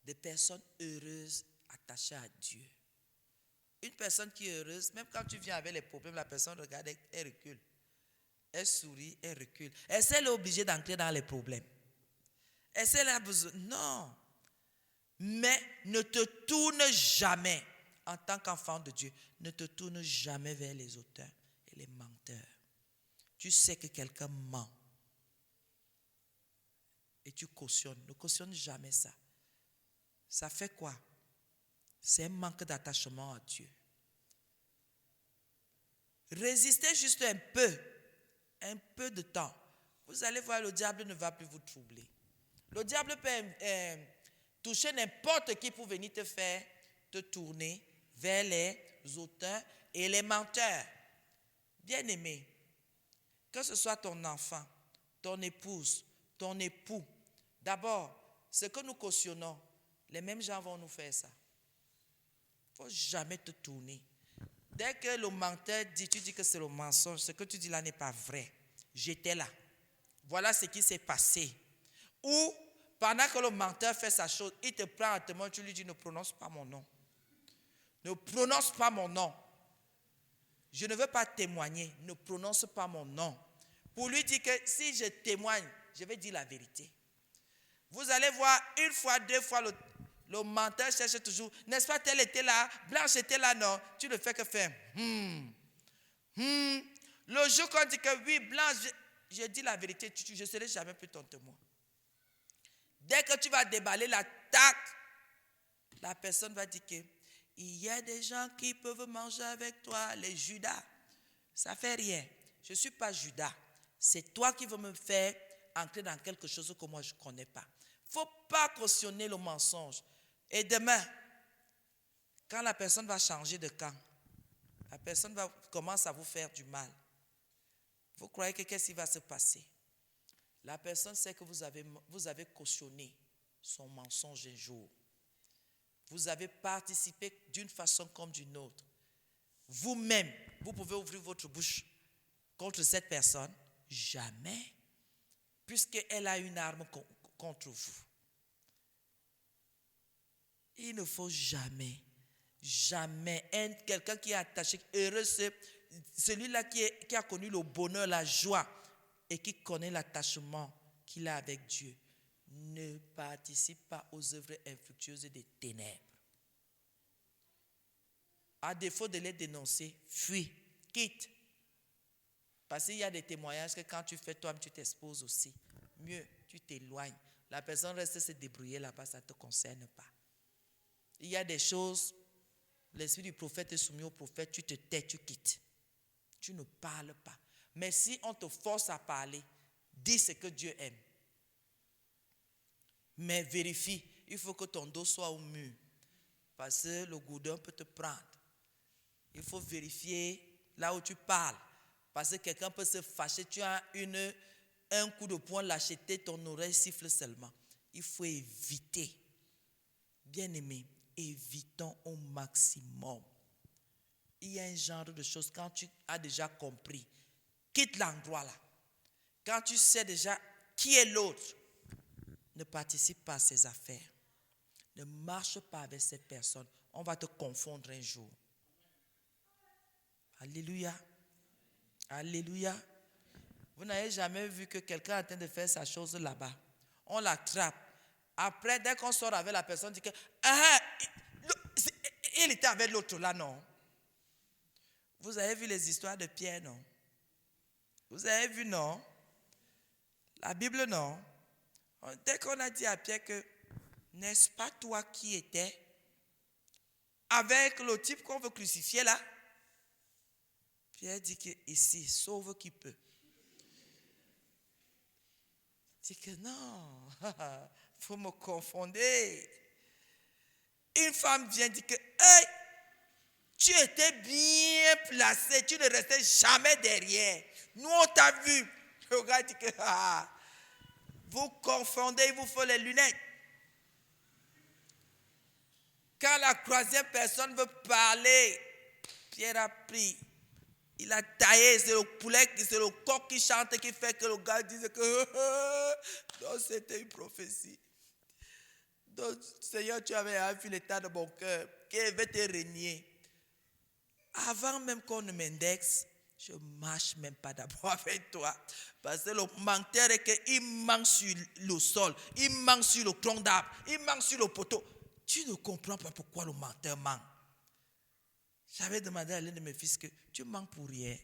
de personnes heureuses attachées à Dieu. Une personne qui est heureuse, même quand tu viens avec les problèmes, la personne regarde, elle recule. Elle sourit, elle recule. Est-ce qu'elle est obligée d'entrer dans les problèmes? Est-ce qu'elle a besoin? Non. Mais ne te tourne jamais, en tant qu'enfant de Dieu, ne te tourne jamais vers les auteurs et les menteurs. Tu sais que quelqu'un ment. Et tu cautionnes. Ne cautionne jamais ça. Ça fait quoi? C'est un manque d'attachement à Dieu. Résistez juste un peu de temps. Vous allez voir, le diable ne va plus vous troubler. Le diable peut toucher n'importe qui pour venir te faire te tourner vers les auteurs et les menteurs. Bien-aimé, que ce soit ton enfant, ton épouse, ton époux, d'abord, ce que nous cautionnons, les mêmes gens vont nous faire ça. Il ne faut jamais te tourner. Dès que le menteur dit, tu dis que c'est le mensonge, ce que tu dis là n'est pas vrai. J'étais là. Voilà ce qui s'est passé. Ou, pendant que le menteur fait sa chose, il te prend à témoin, tu lui dis, ne prononce pas mon nom. Ne prononce pas mon nom. Je ne veux pas témoigner, ne prononce pas mon nom. Pour lui dire que si je témoigne, je vais dire la vérité. Vous allez voir, une fois, deux fois, le menteur cherche toujours. N'est-ce pas, tel était là, Blanche était là, non. Tu ne fais que faire. Le jour qu'on dit que oui, Blanche, je dis la vérité, je ne serai jamais plus ton témoin. Dès que tu vas déballer la tarte, la personne va dire que il y a des gens qui peuvent manger avec toi, les Judas. Ça ne fait rien. Je ne suis pas Judas. C'est toi qui veux me faire ancré dans quelque chose que moi je ne connais pas. Il ne faut pas cautionner le mensonge. Et demain, quand la personne va changer de camp, la personne commence à vous faire du mal. Vous croyez que qu'est-ce qui va se passer? La personne sait que vous avez cautionné son mensonge un jour. Vous avez participé d'une façon comme d'une autre. Vous-même, vous pouvez ouvrir votre bouche contre cette personne. Jamais. Puisqu'elle a une arme contre vous. Il ne faut jamais, quelqu'un qui est attaché, heureux, celui-là qui a connu le bonheur, la joie et qui connaît l'attachement qu'il a avec Dieu, ne participe pas aux œuvres infructueuses des ténèbres. À défaut de les dénoncer, fuis, quitte. Parce qu'il y a des témoignages que quand tu fais toi-même, tu t'exposes aussi. Mieux, tu t'éloignes. La personne reste se débrouiller là-bas, ça ne te concerne pas. Il y a des choses, l'esprit du prophète est soumis au prophète, tu te tais, tu quittes. Tu ne parles pas. Mais si on te force à parler, dis ce que Dieu aime. Mais vérifie, il faut que ton dos soit au mur. Parce que le goudron peut te prendre. Il faut vérifier là où tu parles. Parce que quelqu'un peut se fâcher. Tu as un coup de poing, l'acheter, ton oreille siffle seulement. Il faut éviter. Bien-aimé, évitons au maximum. Il y a un genre de choses, quand tu as déjà compris, quitte l'endroit là. Quand tu sais déjà qui est l'autre, ne participe pas à ses affaires. Ne marche pas avec cette personne. On va te confondre un jour. Alléluia. Alléluia. Vous n'avez jamais vu que quelqu'un est en train de faire sa chose là-bas. On l'attrape. Après, dès qu'on sort avec la personne, on dit que il était avec l'autre là, non? Vous avez vu les histoires de Pierre, non? Vous avez vu, non? La Bible, non? Dès qu'on a dit à Pierre que, n'est-ce pas toi qui étais avec le type qu'on veut crucifier là? Pierre dit que ici, sauve qui peut. Il dit que non, faut me confondre. Une femme vient dire que, hey, tu étais bien placé, tu ne restais jamais derrière. Nous, on t'a vu. Le gars dit que, vous confondez, il vous faut les lunettes. Quand la troisième personne veut parler, Pierre a pris. Il a taillé, c'est le poulet, c'est le coq qui chante qui fait que le gars dise que donc c'était une prophétie. Donc, Seigneur, tu avais vu l'état de mon cœur, qui avait te régner. Avant même qu'on ne m'indexe, je ne marche même pas d'abord avec toi. Parce que le menteur est qu'il manque sur le sol, il manque sur le tronc d'arbre, il manque sur le poteau. Tu ne comprends pas pourquoi le menteur manque. J'avais demandé à l'un de mes fils que tu manques pour rien.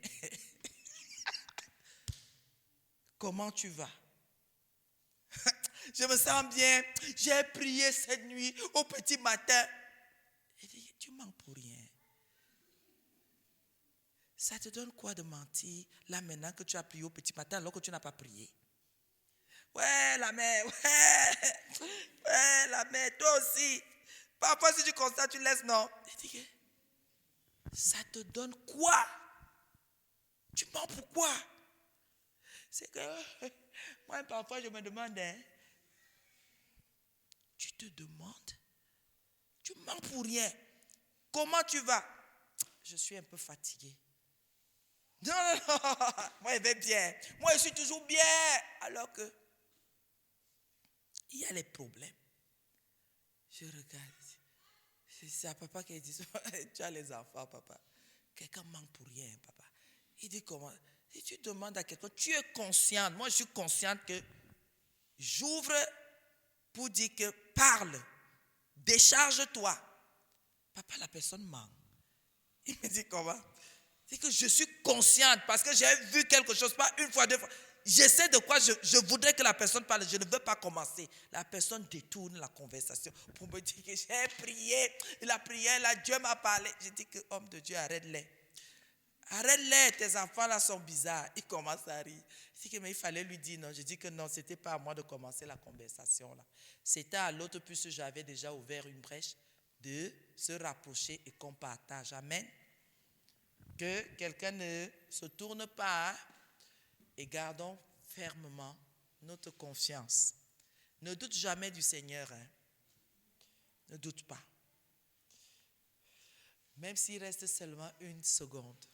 Comment tu vas? Je me sens bien. J'ai prié cette nuit au petit matin. Il dit, tu manques pour rien. Ça te donne quoi de mentir là maintenant que tu as prié au petit matin alors que tu n'as pas prié? Ouais, la mère, ouais, la mère, toi aussi. Parfois, si tu constates, tu laisses, non? Il dit, ça te donne quoi? Tu mens pourquoi? C'est que moi, parfois, je me demande, tu te demandes? Tu mens pour rien. Comment tu vas? Je suis un peu fatigué. Non, moi, je vais bien. Moi, je suis toujours bien. Alors que, il y a les problèmes. Je regarde. C'est à papa qui dit, tu as les enfants, papa. Quelqu'un manque pour rien, papa. Il dit comment? Si tu demandes à quelqu'un, tu es consciente. Moi, je suis consciente que j'ouvre pour dire que parle, décharge-toi. Papa, la personne manque. Il me dit comment? C'est que je suis consciente parce que j'ai vu quelque chose, pas une fois, deux fois. J'essaie de quoi je voudrais que la personne parle. Je ne veux pas commencer. La personne détourne la conversation pour me dire que j'ai prié. La prière, là, Dieu m'a parlé. J'ai dit que homme de Dieu, arrête-les. Arrête-les, tes enfants là sont bizarres. Il commence à rire. Mais il fallait lui dire non. Je dis que non, ce n'était pas à moi de commencer la conversation là. C'était à l'autre puisque j'avais déjà ouvert une brèche de se rapprocher et qu'on partage. Amen. Que quelqu'un ne se tourne pas et gardons fermement notre confiance. Ne doute jamais du Seigneur. Hein. Ne doute pas. Même s'il reste seulement une seconde.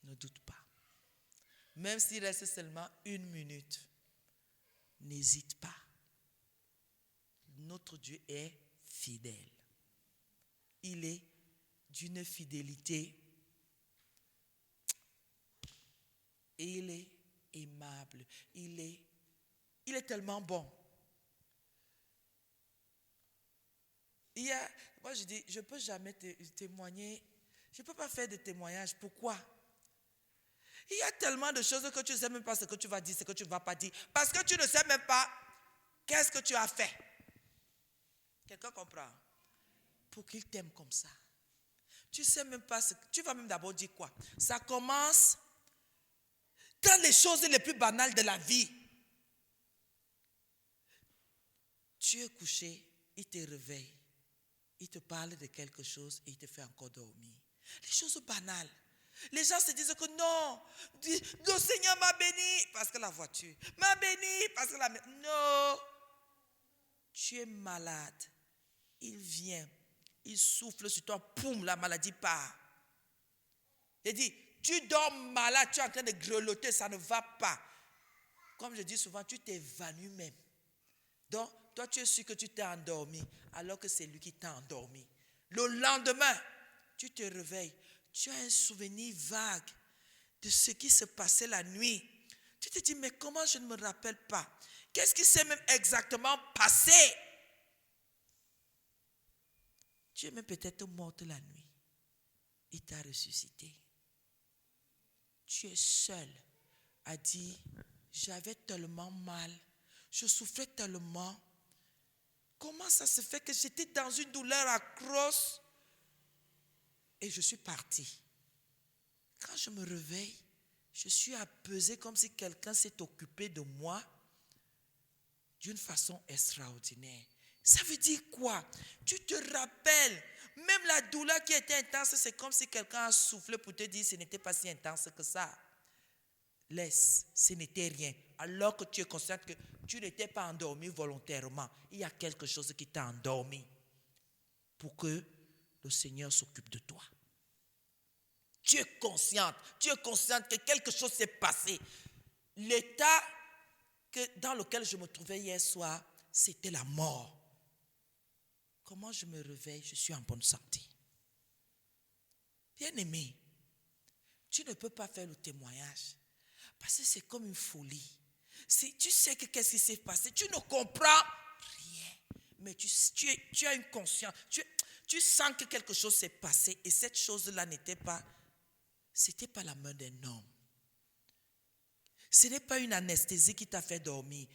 Ne doute pas. Même s'il reste seulement une minute, n'hésite pas. Notre Dieu est fidèle. Il est d'une fidélité et il est aimable. Il est tellement bon. Moi je dis, je ne peux jamais témoigner. Je ne peux pas faire de témoignage. Pourquoi? Il y a tellement de choses que tu ne sais même pas ce que tu vas dire, ce que tu ne vas pas dire. Parce que tu ne sais même pas qu'est-ce que tu as fait. Quelqu'un comprend? Pour qu'il t'aime comme ça. Tu ne sais même pas ce que... Tu vas même d'abord dire quoi? Ça commence dans les choses les plus banales de la vie. Tu es couché, il te réveille. Il te parle de quelque chose et il te fait encore dormir. Les choses banales. Les gens se disent que non, le Seigneur m'a béni parce que la voiture, m'a béni parce que la... Non, tu es malade. Il vient, il souffle sur toi, poum, la maladie part. Il dit, tu dors malade, tu es en train de grelotter, ça ne va pas. Comme je dis souvent, tu t'évanouis même. Donc, toi, tu es sûr que tu t'es endormi, alors que c'est lui qui t'a endormi. Le lendemain, tu te réveilles. Tu as un souvenir vague de ce qui se passait la nuit. Tu te dis, mais comment je ne me rappelle pas? Qu'est-ce qui s'est même exactement passé? Tu es même peut-être morte la nuit. Il t'a ressuscité. Tu es seul à dire, j'avais tellement mal, je souffrais tellement. Comment ça se fait que j'étais dans une douleur atroce et je suis partie? Quand je me réveille, je suis apaisée comme si quelqu'un s'est occupé de moi d'une façon extraordinaire. Ça veut dire quoi? Tu te rappelles, même la douleur qui était intense, c'est comme si quelqu'un a soufflé pour te dire ce n'était pas si intense que ça. Laisse, ce n'était rien. Alors que tu es consciente que tu n'étais pas endormi volontairement. Il y a quelque chose qui t'a endormi pour que le Seigneur s'occupe de toi. Tu es consciente que quelque chose s'est passé. L'état dans lequel je me trouvais hier soir, c'était la mort. Comment je me réveille, je suis en bonne santé. Bien-aimé, tu ne peux pas faire le témoignage parce que c'est comme une folie. Tu sais que qu'est-ce qui s'est passé, tu ne comprends rien, mais tu as une conscience, tu sens que quelque chose s'est passé et cette chose-là c'était pas la main d'un homme. Ce n'est pas une anesthésie qui t'a fait dormir.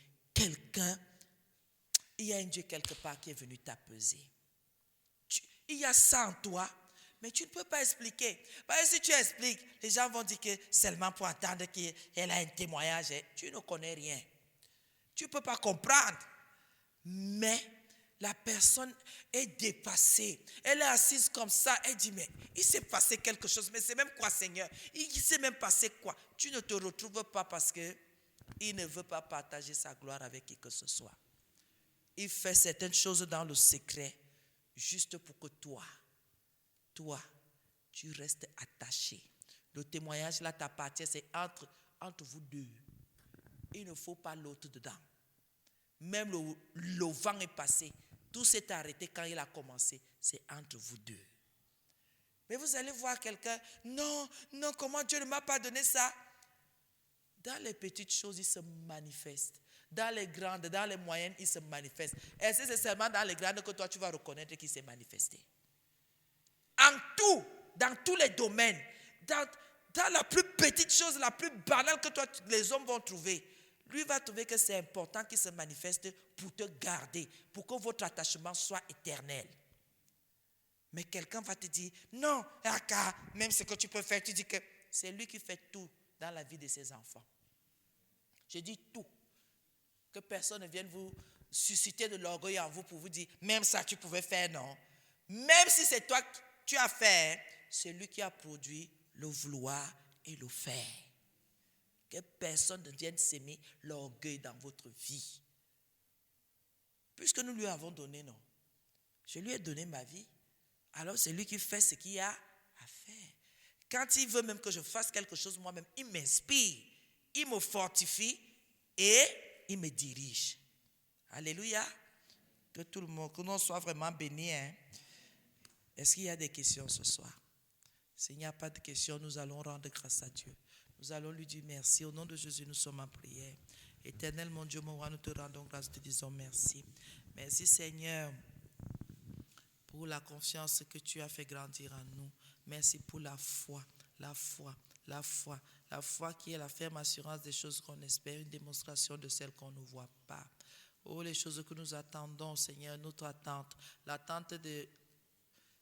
Il y a un Dieu quelque part qui est venu t'apaiser. Il y a ça en toi, mais tu ne peux pas expliquer. Parce que si tu expliques, les gens vont dire que seulement pour attendre qu'elle a un témoignage. Tu ne connais rien. Tu ne peux pas comprendre. Mais la personne est dépassée. Elle est assise comme ça. Elle dit, mais il s'est passé quelque chose. Mais c'est même quoi, Seigneur? Il s'est même passé quoi? Tu ne te retrouves pas parce qu'il ne veut pas partager sa gloire avec qui que ce soit. Il fait certaines choses dans le secret, juste pour que toi, tu restes attaché. Le témoignage là t'appartient, c'est entre vous deux. Il ne faut pas l'autre dedans. Même le vent est passé. Tout s'est arrêté quand il a commencé. C'est entre vous deux. Mais vous allez voir quelqu'un, non, comment Dieu ne m'a pas donné ça? Dans les petites choses, il se manifeste. Dans les grandes, dans les moyennes, il se manifeste. Et c'est seulement dans les grandes que toi, tu vas reconnaître qu'il s'est manifesté. En tout, dans tous les domaines, dans la plus petite chose, la plus banale que toi, les hommes vont trouver, lui va trouver que c'est important qu'il se manifeste pour te garder, pour que votre attachement soit éternel. Mais quelqu'un va te dire, non, Aka, même ce que tu peux faire, tu dis que c'est lui qui fait tout dans la vie de ses enfants. Je dis tout. Que personne ne vienne vous susciter de l'orgueil en vous pour vous dire, même ça tu pouvais faire, non. Même si c'est toi que tu as fait, c'est lui qui a produit le vouloir et le faire. Que personne ne vienne s'aimer l'orgueil dans votre vie. Puisque nous lui avons donné, non. Je lui ai donné ma vie. Alors c'est lui qui fait ce qu'il y a à faire. Quand il veut même que je fasse quelque chose moi-même, il m'inspire, il me fortifie et il me dirige. Alléluia. Que tout le monde, que nous soit vraiment bénis. Hein? Est-ce qu'il y a des questions ce soir? S'il n'y a pas de questions, nous allons rendre grâce à Dieu. Nous allons lui dire merci. Au nom de Jésus, nous sommes en prière. Éternel, mon Dieu, mon roi, nous te rendons grâce, te disons merci. Merci Seigneur pour la confiance que tu as fait grandir en nous. Merci pour la foi, la foi, la foi. La foi qui est la ferme assurance des choses qu'on espère, une démonstration de celles qu'on ne voit pas. Oh, les choses que nous attendons, Seigneur, notre attente, l'attente de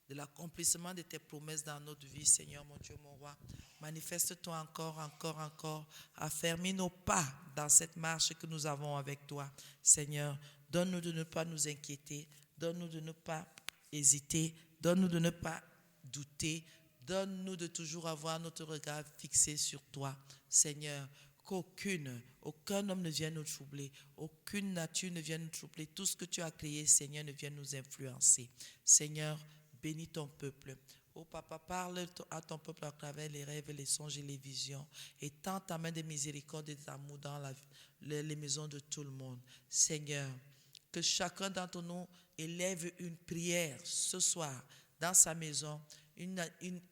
l'accomplissement de tes promesses dans notre vie, Seigneur, mon Dieu, mon roi. Manifeste-toi encore, affermis nos pas dans cette marche que nous avons avec toi. Seigneur, donne-nous de ne pas nous inquiéter, donne-nous de ne pas hésiter, donne-nous de ne pas douter, donne-nous de toujours avoir notre regard fixé sur toi, Seigneur. Aucun homme ne vienne nous troubler, aucune nature ne vienne nous troubler. Tout ce que tu as créé, Seigneur, ne vienne nous influencer. Seigneur, bénis ton peuple. Oh Papa, parle à ton peuple à travers les rêves, les songes et les visions. Et tends ta main de miséricorde et d'amour dans les maisons de tout le monde. Seigneur, que chacun d'entre nous élève une prière ce soir dans sa maison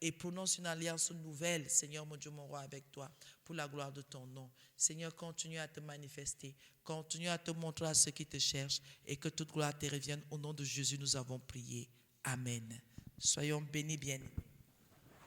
et prononce une alliance nouvelle, Seigneur mon Dieu, mon roi, avec toi, pour la gloire de ton nom. Seigneur, continue à te manifester, continue à te montrer à ceux qui te cherchent et que toute gloire te revienne. Au nom de Jésus, nous avons prié. Amen. Soyons bénis, bien-aimés.